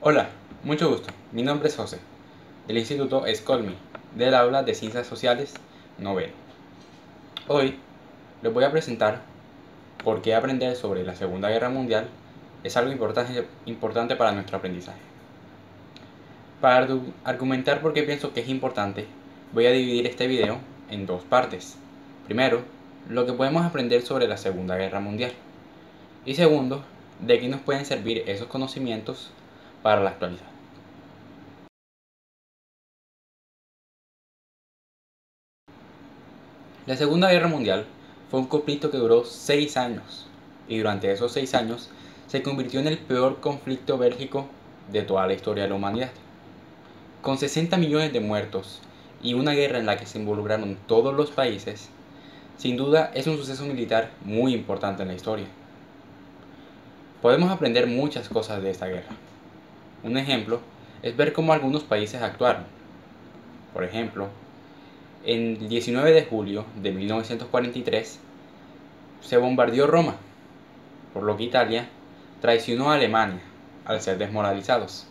Hola, mucho gusto. Mi nombre es José, del Instituto Escolmi, del aula de Ciencias Sociales noveno. Hoy les voy a presentar por qué aprender sobre la Segunda Guerra Mundial es algo importante para nuestro aprendizaje. Para argumentar por qué pienso que es importante, voy a dividir este video en dos partes. Primero, lo que podemos aprender sobre la Segunda Guerra Mundial. Y segundo, de qué nos pueden servir esos conocimientos para la actualidad. La Segunda Guerra Mundial fue un conflicto que duró 6 años, y durante esos 6 años se convirtió en el peor conflicto bélico de toda la historia de la humanidad. Con 60 millones de muertos y una guerra en la que se involucraron todos los países, sin duda es un suceso militar muy importante en la historia. Podemos aprender muchas cosas de esta guerra. Un ejemplo es ver cómo algunos países actuaron. Por ejemplo, en el 19 de julio de 1943 se bombardeó Roma, por lo que Italia traicionó a Alemania al ser desmoralizados.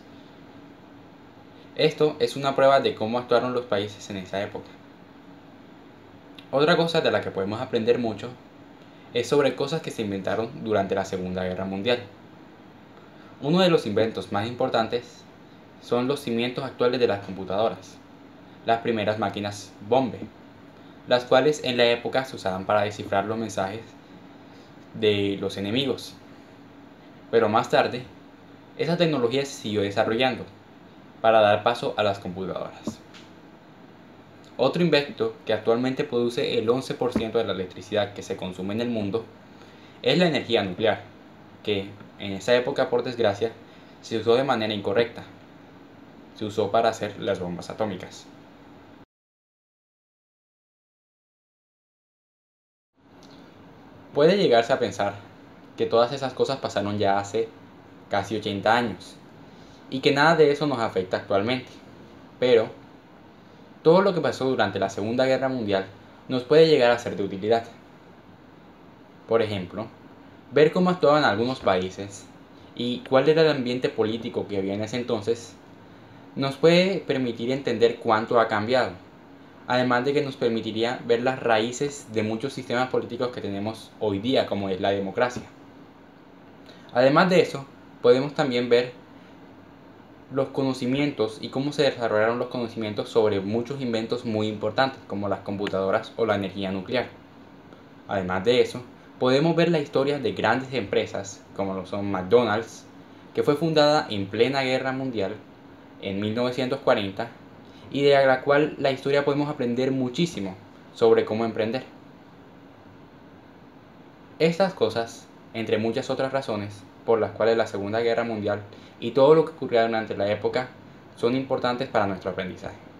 Esto es una prueba de cómo actuaron los países en esa época. Otra cosa de la que podemos aprender mucho es sobre cosas que se inventaron durante la Segunda Guerra Mundial. Uno de los inventos más importantes son los cimientos actuales de las computadoras, las primeras máquinas bombe, las cuales en la época se usaban para descifrar los mensajes de los enemigos. Pero más tarde, esa tecnología se siguió desarrollando para dar paso a las computadoras. Otro invento que actualmente produce el 11% de la electricidad que se consume en el mundo es la energía nuclear, que en esa época, por desgracia, se usó de manera incorrecta. Se usó para hacer las bombas atómicas. Puede llegarse a pensar que todas esas cosas pasaron ya hace casi 80 años y que nada de eso nos afecta actualmente. Pero todo lo que pasó durante la Segunda Guerra Mundial nos puede llegar a ser de utilidad. Por ejemplo, ver cómo actuaban algunos países y cuál era el ambiente político que había en ese entonces nos puede permitir entender cuánto ha cambiado, además de que nos permitiría ver las raíces de muchos sistemas políticos que tenemos hoy día, como es la democracia. Además de eso, podemos también ver los conocimientos y cómo se desarrollaron los conocimientos sobre muchos inventos muy importantes, como las computadoras o la energía nuclear. Además de eso, podemos ver la historia de grandes empresas, como lo son McDonald's, que fue fundada en plena guerra mundial en 1940 y de la cual la historia podemos aprender muchísimo sobre cómo emprender. Estas cosas, entre muchas otras razones por las cuales la Segunda Guerra Mundial y todo lo que ocurrió durante la época son importantes para nuestro aprendizaje.